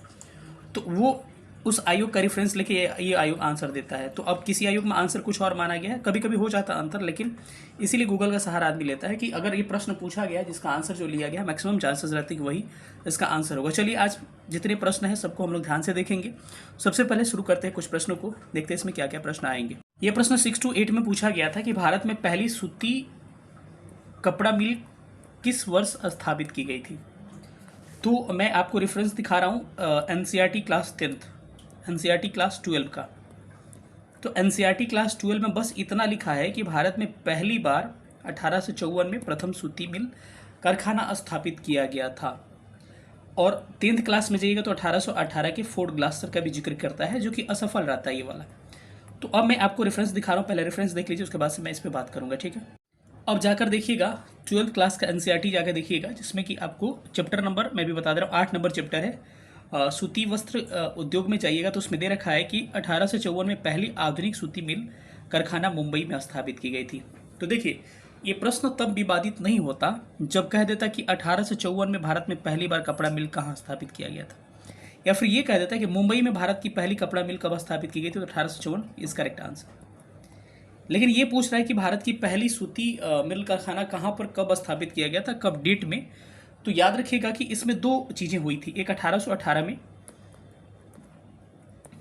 तो वो उस आयोग का रेफरेंस लेके ये आयोग आंसर देता है। तो अब किसी आयोग में आंसर कुछ और माना गया है, कभी कभी हो जाता अंतर, लेकिन इसीलिए गूगल का सहारा आदमी लेता है कि अगर ये प्रश्न पूछा गया जिसका आंसर जो लिया गया मैक्सिमम चांसेस रहते हैं कि वही इसका आंसर होगा। चलिए आज जितने प्रश्न हैं सबको हम लोग ध्यान से देखेंगे। सबसे पहले शुरू करते हैं कुछ प्रश्नों को, देखते हैं इसमें क्या क्या प्रश्न आएंगे। ये प्रश्न 6 to 8 में पूछा गया था कि भारत में पहली सूती कपड़ा मिल किस वर्ष स्थापित की गई थी। तो मैं आपको रेफरेंस दिखा रहा हूँ NCERT class 10th, NCERT class 12 का। तो एनसीईआरटी क्लास 12 में बस इतना लिखा है कि भारत में पहली बार 1854 में प्रथम सूती मिल कारखाना स्थापित किया गया था। और 10th क्लास में जाइएगा तो 1818 के फोर्ट ग्लास्टर का भी जिक्र करता है, जो कि असफल रहता है ये वाला। तो अब मैं आपको रेफरेंस दिखा रहा हूँ, पहले रेफरेंस देख लीजिए, उसके बाद से मैं इस पर बात करूँगा। ठीक है, अब जाकर देखिएगा 12th क्लास का एनसीईआरटी जाकर देखिएगा, जिसमें कि आपको चैप्टर नंबर मैं भी बता दे रहा हूँ, 8 नंबर चैप्टर है। सूती वस्त्र उद्योग में जाइएगा तो उसमें दे रखा है कि 1854 में पहली आधुनिक सूती मिल कारखाना मुंबई में स्थापित की गई थी। तो देखिए ये प्रश्न तब विवादित नहीं होता जब कह देता कि 1854 में भारत में पहली बार कपड़ा मिल कहाँ स्थापित किया गया था, या फिर ये कह देता कि मुंबई में भारत की पहली कपड़ा मिल कब स्थापित की गई थी, तो 1854 इज करेक्ट आंसर। लेकिन ये पूछ रहा है कि भारत की पहली सूती मिल कारखाना कहाँ पर कब स्थापित किया गया था, कब डेट में। तो याद रखिएगा कि इसमें 2 चीज़ें हुई थी, एक 1818 में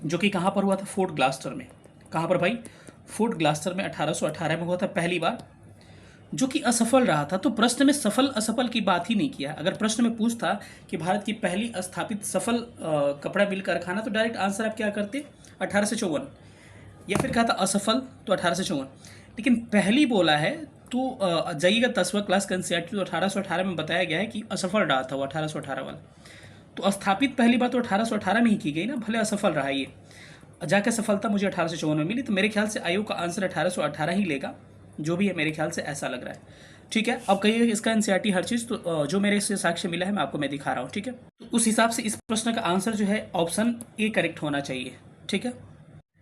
जो कि कहाँ पर हुआ था, फोर्ट ग्लास्टर में। कहाँ पर भाई, फोर्ट ग्लास्टर में 1818 में हुआ था पहली बार, जो कि असफल रहा था। तो प्रश्न में सफल असफल की बात ही नहीं किया। अगर प्रश्न में पूछता कि भारत की पहली स्थापित सफल कपड़ा मिल कारखाना, तो डायरेक्ट आंसर आप क्या करते 1854, या फिर कहा था असफल तो 1854। लेकिन पहली बोला है जाइएगा 10वां क्लास का एनसीईआरटी, तो 1818 में बताया गया है कि असफल रहा था वो 1818 वाला। तो स्थापित पहली बार तो 1818 में ही की गई ना, भले असफल रहा ये, जाकर सफलता मुझे 1854 में मिली। तो मेरे ख्याल से आयोग का आंसर 1818 ही लेगा, जो भी है मेरे ख्याल से ऐसा लग रहा है। ठीक है, अब कहिएगा इसका एनसीईआरटी हर चीज़, तो जो मेरे इससे साक्ष्य मिला है मैं आपको दिखा रहा हूँ। ठीक है, तो उस हिसाब से इस प्रश्न का आंसर जो है ऑप्शन ए करेक्ट होना चाहिए। ठीक है,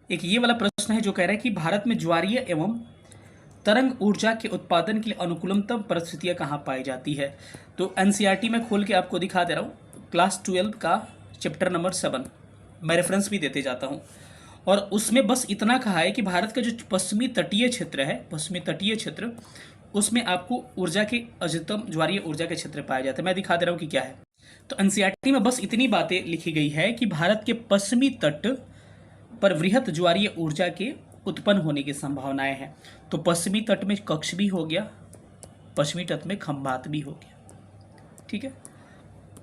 एक ये वाला प्रश्न है जो कह रहा है कि भारत में ज्वारीय एवं तरंग ऊर्जा के उत्पादन के लिए अनुकूलतम परिस्थितियां कहाँ पाई जाती है। तो एनसीईआरटी में खोल के आपको दिखा दे रहा हूँ, क्लास 12 का चैप्टर नंबर 7, मैं रेफरेंस भी देते जाता हूँ। और उसमें बस इतना कहा है कि भारत का जो पश्चिमी तटीय क्षेत्र है, पश्चिमी तटीय क्षेत्र, उसमें आपको ऊर्जा के अधिकतम ज्वारीय ऊर्जा के क्षेत्र पाए जाते हैं। मैं दिखा दे रहा हूँ कि क्या है। तो एनसीईआरटी में बस इतनी बातें लिखी गई है कि भारत के पश्चिमी तट पर वृहत ज्वारीय ऊर्जा के उत्पन्न होने की संभावनाएं हैं। तो पश्चिमी तट में कक्ष भी हो गया, पश्चिमी तट में खंभात भी हो गया। ठीक है,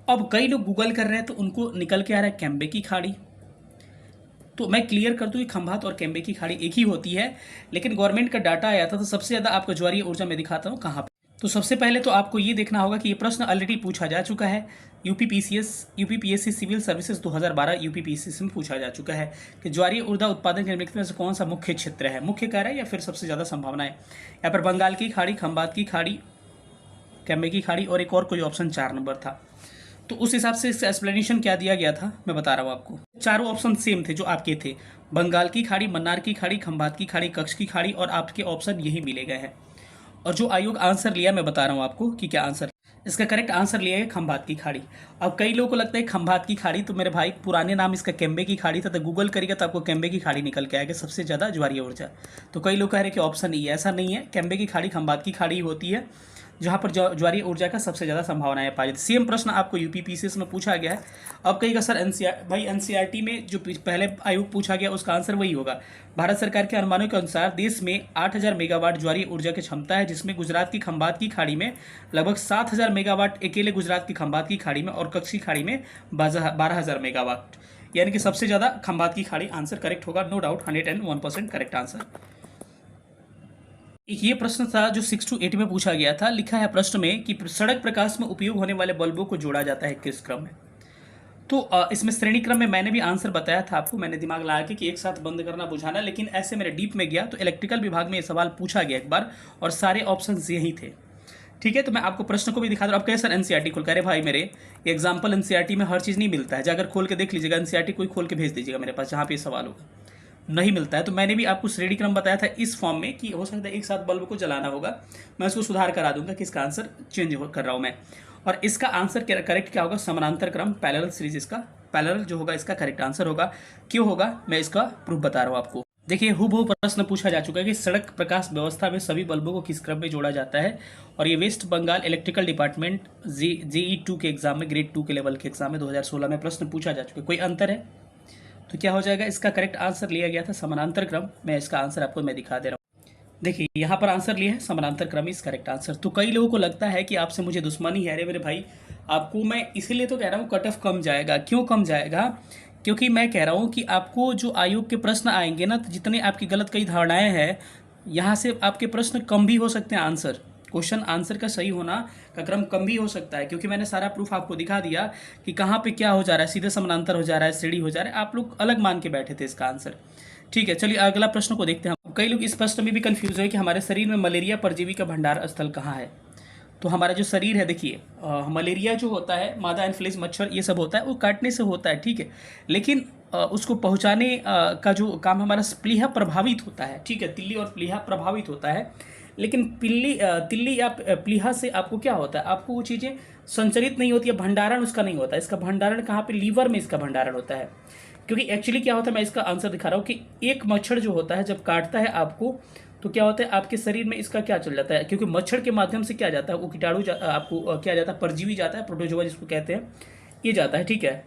अब कई लोग गूगल कर रहे हैं तो उनको निकल के आ रहा है कैम्बे की खाड़ी। तो मैं क्लियर कर दूं कि खंभात और कैम्बे की खाड़ी एक ही होती है, लेकिन गवर्नमेंट का डाटा आया था तो सबसे ज़्यादा आपको ज्वारीय ऊर्जा में दिखाता हूँ कहाँ पे। तो सबसे पहले तो आपको ये देखना होगा कि ये प्रश्न ऑलरेडी पूछा जा चुका है, यूपीपीएससी सिविल सर्विसेज 2012 यूपीपीएससी में पूछा जा चुका है कि ज्वारीय ऊर्जा उत्पादन के निम्नलिखित में से कौन सा मुख्य क्षेत्र है, मुख्य कह रहा है या फिर सबसे ज़्यादा संभावना है। यहाँ पर बंगाल की खाड़ी, खंभात की खाड़ी, कैम्बे की खाड़ी और एक और कोई ऑप्शन 4 नंबर था। तो उस हिसाब से इसका एक्सप्लेनेशन क्या दिया गया था मैं बता रहा हूँ आपको। चारों ऑप्शन सेम थे जो आपके थे, बंगाल की खाड़ी, मन्नार की खाड़ी, खंभात की खाड़ी, कच्छ की खाड़ी, और आपके ऑप्शन यही मिले गए हैं। और जो आयोग आंसर लिया मैं बता रहा हूँ आपको कि क्या आंसर। इसका करेक्ट आंसर लिया है खंभात की खाड़ी। अब कई लोगों को लगता है खंभात की खाड़ी, तो मेरे भाई पुराने नाम इसका कैम्बे की खाड़ी था, तो गूगल करिएगा तो आपको कैम्बे की खाड़ी निकल के आएगा सबसे ज़्यादा ज्वारीय ऊर्जा। तो कई लोग कह रहे हैं कि ऑप्शन ई, ऐसा नहीं है, कैम्बे की खाड़ी खंभात की खाड़ी होती है जहाँ पर ज्वारीय ऊर्जा का सबसे ज़्यादा संभावनाएं पाई जाती। सेम प्रश्न आपको यूपीपीसीएस में पूछा गया है। अब कहेगा सर एनसीईआरटी में जो पहले आयोग पूछा गया उसका आंसर वही होगा। भारत सरकार के अनुमानों के अनुसार देश में 8000 मेगावाट ज्वारीय ऊर्जा की क्षमता है, जिसमें गुजरात की खंभात की खाड़ी में लगभग 7000 मेगावाट अकेले गुजरात की खंभात की खाड़ी में, और कच्छ की खाड़ी में 12000 मेगावाट, यानी कि सबसे ज़्यादा खंभात की खाड़ी आंसर करेक्ट होगा, नो डाउट, 101% करेक्ट आंसर। एक ये प्रश्न था जो 6 to 8 में पूछा गया था। लिखा है प्रश्न में कि सड़क प्रकाश में उपयोग होने वाले बल्बों को जोड़ा जाता है किस क्रम में। तो इसमें श्रेणी क्रम में मैंने भी आंसर बताया था आपको, मैंने दिमाग लगा के कि एक साथ बंद करना बुझाना, लेकिन ऐसे मेरे डीप में गया तो इलेक्ट्रिकल विभाग में ये सवाल पूछा गया एक बार और सारे ऑप्शन यही थे। ठीक है, तो मैं आपको प्रश्न को भी दिखा दूँ। अब कैसे सर एनसीईआरटी खोल कर, अरे भाई मेरे एग्जाम्पल एनसीईआरटी में हर चीज़ नहीं मिलता है, जाकर खोल के देख लीजिएगा, एनसीईआरटी कोई खोल के भेज दीजिएगा मेरे पास जहाँ पे सवाल होगा, नहीं मिलता है। तो मैंने भी आपको श्रेणी क्रम बताया था इस फॉर्म में कि हो सकता है एक साथ बल्ब को जलाना होगा, मैं उसको सुधार करा दूंगा कि इसका आंसर चेंज कर रहा हूँ मैं। और इसका आंसर करेक्ट क्या होगा, समानांतर क्रम, पैरेलल सीरीज, इसका पैरेलल जो होगा इसका करेक्ट आंसर होगा। क्यों होगा मैं इसका प्रूफ बता रहा हूँ आपको। देखिए हूबहू प्रश्न पूछा जा चुका है कि सड़क प्रकाश व्यवस्था में सभी बल्बों को किस क्रम में जोड़ा जाता है, और ये West Bengal electrical department JEE 2 के एग्जाम में, ग्रेड 2 के लेवल के एग्जाम में 2016 में प्रश्न पूछा जा चुका है। कोई अंतर है तो क्या हो जाएगा, इसका करेक्ट आंसर लिया गया था समानांतर क्रम। मैं इसका आंसर आपको मैं दिखा दे रहा हूँ, देखिए यहाँ पर आंसर लिया है समानांतर क्रम इस करेक्ट आंसर। तो कई लोगों को लगता है कि आपसे मुझे दुश्मनी है, अरे मेरे भाई आपको मैं इसीलिए तो कह रहा हूँ कट ऑफ कम जाएगा। क्यों कम जाएगा, क्योंकि मैं कह रहा हूँ कि आपको जो आयोग के प्रश्न आएंगे ना, तो जितने आपकी गलत कई धारणाएं हैं, यहाँ से आपके प्रश्न कम भी हो सकते हैं, आंसर क्वेश्चन आंसर का सही होना का क्रम कम भी हो सकता है, क्योंकि मैंने सारा प्रूफ आपको दिखा दिया कि कहाँ पे क्या हो जा रहा है, सीधे समानांतर हो जा रहा है, श्रेणी हो जा रहा है, आप लोग अलग मान के बैठे थे इसका आंसर। ठीक है, चलिए अगला प्रश्न को देखते हैं। कई लोग इस प्रश्न में भी कंफ्यूज है कि हमारे शरीर में मलेरिया परजीवी का भंडार स्थल कहाँ है। तो हमारा जो शरीर है, देखिए मलेरिया जो होता है, मादा एनफ्लूएंजा मच्छर ये सब होता है, वो काटने से होता है, ठीक है, लेकिन उसको पहुंचाने का जो काम हमारा प्लीहा प्रभावित होता है, ठीक है, तिल्ली और प्लीहा प्रभावित होता है, लेकिन तिल्ली या प्लीहा से आपको क्या होता है, आपको वो चीज़ें संचरित नहीं होती है, भंडारण उसका नहीं होता है। इसका भंडारण कहाँ पे, लीवर में इसका भंडारण होता है। क्योंकि एक्चुअली क्या होता है, मैं इसका आंसर दिखा रहा हूँ कि एक मच्छर जो होता है जब काटता है आपको, तो क्या होता है आपके शरीर में इसका क्या चल जाता है, क्योंकि मच्छर के माध्यम से क्या जाता है, वो कीटाणु आपको क्या जाता है, परजीवी जाता है, प्रोटोजोआ जिसको कहते हैं, ये जाता है, ठीक है,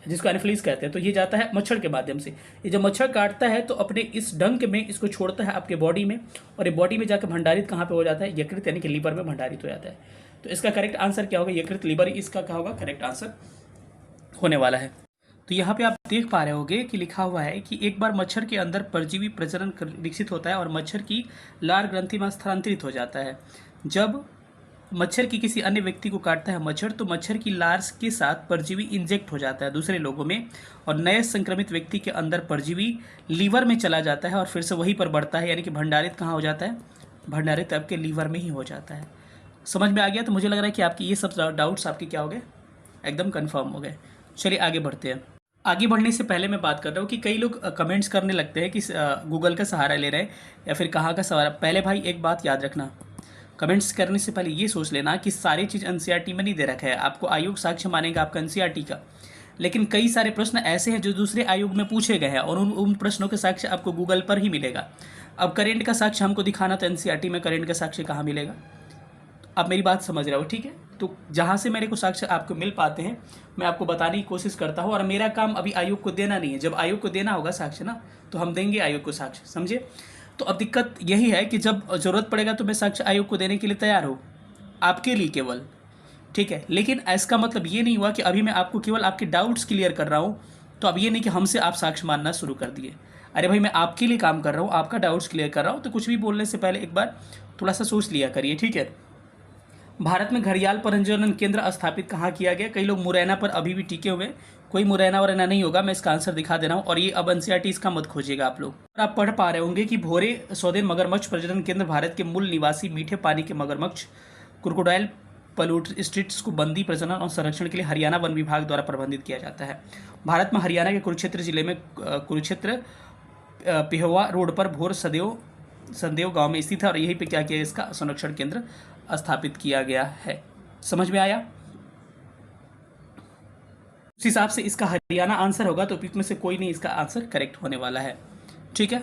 जिसको एनाफिलिस कहते हैं। तो ये जाता है मच्छर के माध्यम से। ये जब मच्छर काटता है तो अपने इस डंक में इसको छोड़ता है आपके बॉडी में, और ये बॉडी में जाकर भंडारित कहाँ पे हो जाता है, यकृत यानी कि लीवर में भंडारित हो जाता है। तो इसका करेक्ट आंसर क्या होगा, यकृत लीवर, इसका क्या होगा करेक्ट आंसर होने वाला है। तो यहाँ पे आप देख पा रहे होंगे कि लिखा हुआ है कि एक बार मच्छर के अंदर परजीवी प्रजनन विकसित होता है और मच्छर की लार ग्रंथि में स्थानांतरित हो जाता है। जब मच्छर की किसी अन्य व्यक्ति को काटता है मच्छर, तो मच्छर की लार्स के साथ परजीवी इंजेक्ट हो जाता है दूसरे लोगों में, और नए संक्रमित व्यक्ति के अंदर परजीवी लीवर में चला जाता है और फिर से वहीं पर बढ़ता है, यानी कि भंडारित कहाँ हो जाता है? भंडारित आपके लीवर में ही हो जाता है। समझ में आ गया? तो मुझे लग रहा है कि आपकी ये सब डाउट्स आपके क्या हो गए, एकदम कन्फर्म हो गए। चलिए आगे बढ़ते हैं। आगे बढ़ने से पहले मैं बात कर रहा हूँ कि कई लोग कमेंट्स करने लगते हैं कि गूगल का सहारा ले रहे हैं या फिर कहाँ का सहारा। पहले भाई एक बात याद रखना, कमेंट्स करने से पहले ये सोच लेना कि सारी चीज़ एनसीईआरटी में नहीं दे रखा है। आपको आयोग साक्ष्य मानेगा आपका एनसीईआरटी का, लेकिन कई सारे प्रश्न ऐसे हैं जो दूसरे आयोग में पूछे गए हैं और उन प्रश्नों के साक्ष्य आपको गूगल पर ही मिलेगा। अब करेंट का साक्ष्य हमको दिखाना, तो एनसीईआरटी में करेंट का साक्ष्य कहाँ मिलेगा? आप मेरी बात समझ रहे हो, ठीक है? तो जहाँ से मेरे को साक्ष्य आपको मिल पाते हैं मैं आपको बताने की कोशिश करता हूँ, और मेरा काम अभी आयोग को देना नहीं है। जब आयोग को देना होगा साक्ष्य ना, तो हम देंगे आयोग को साक्ष्य, समझे? तो अब दिक्कत यही है कि जब ज़रूरत पड़ेगा तो मैं साक्ष्य आयोग को देने के लिए तैयार हूँ, आपके लिए केवल, ठीक है? लेकिन इसका मतलब ये नहीं हुआ कि अभी मैं आपको केवल आपके डाउट्स क्लियर कर रहा हूँ, तो अब ये नहीं कि हमसे आप साक्ष्य मानना शुरू कर दिए। अरे भाई, मैं आपके लिए काम कर रहा हूँ, आपका डाउट्स क्लियर कर रहा हूँ, तो कुछ भी बोलने से पहले एक बार थोड़ा सा सोच लिया करिए, ठीक है? भारत में घड़ियाल प्रजनन केंद्र स्थापित कहाँ किया गया? कई लोग मुरैना पर अभी भी टिके हुए, कोई मुरैना वरैना नहीं होगा, मैं इसका आंसर दिखा दे रहा हूँ। और ये अब एनसीईआरटी इसका मत खोजिएगा आप लोग। आप पढ़ पा रहे होंगे कि भोरे सौदेन मगरमच्छ प्रजनन केंद्र भारत के मूल निवासी मीठे पानी के मगरमच्छ क्रोकोडाइल पलूस्ट्रिट्स को बंदी प्रजनन और संरक्षण के लिए हरियाणा वन विभाग द्वारा प्रबंधित किया जाता है। भारत में हरियाणा के कुरुक्षेत्र जिले में कुरुक्षेत्र पिहोवा रोड पर भोर संदेव गांव में स्थित है, और यहीं पे क्या किया, इसका संरक्षण केंद्र स्थापित किया गया है। समझ में आया? उस हिसाब से इसका हरियाणा आंसर होगा, तो उपयुक्त में से कोई नहीं इसका आंसर करेक्ट होने वाला है, ठीक है?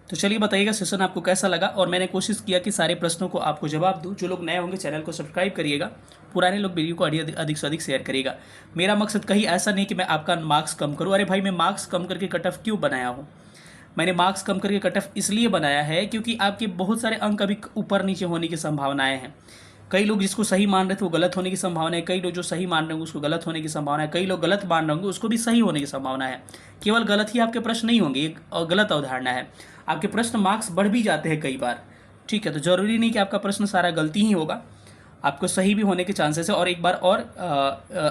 तो चलिए बताइएगा सेशन आपको कैसा लगा, और मैंने कोशिश किया कि सारे प्रश्नों को आपको जवाब दूं। जो लोग नए होंगे चैनल को सब्सक्राइब करिएगा, पुराने लोग वीडियो को अधिक से अधिक शेयर करिएगा। मेरा मकसद कहीं ऐसा नहीं कि मैं आपका मार्क्स कम करूँ। अरे भाई, मैं मार्क्स कम करके कट ऑफ क्यों बनाया हूँ? मैंने मार्क्स कम करके कट ऑफ इसलिए बनाया है क्योंकि आपके बहुत सारे अंक अभी ऊपर नीचे होने की संभावनाएं हैं। कई लोग जिसको सही मान रहे थे वो गलत होने की संभावना है, कई लोग जो सही मान रहे होंगे उसको गलत होने की संभावना है, कई लोग गलत मान रहे होंगे उसको भी सही होने की संभावना है। केवल गलत ही आपके प्रश्न नहीं होंगे, एक गलत अवधारणा है। आपके प्रश्न मार्क्स बढ़ भी जाते हैं कई बार, ठीक है? तो जरूरी नहीं कि आपका प्रश्न सारा गलती ही होगा, आपको सही भी होने के चांसेस है। और एक बार और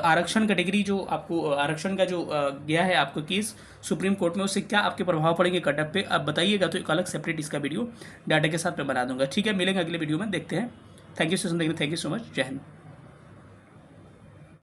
आरक्षण कैटेगरी जो आपको आरक्षण का जो गया है आपको केस सुप्रीम कोर्ट में, उससे क्या आपके प्रभाव पड़ेंगे कटअप पे, आप बताइएगा, तो एक अलग सेपरेट इसका वीडियो डाटा के साथ मैं बना दूंगा, ठीक है? मिलेंगे अगले वीडियो में, देखते हैं। थैंक यू सेशन देखने, थैंक यू सो मच, जय हिंद।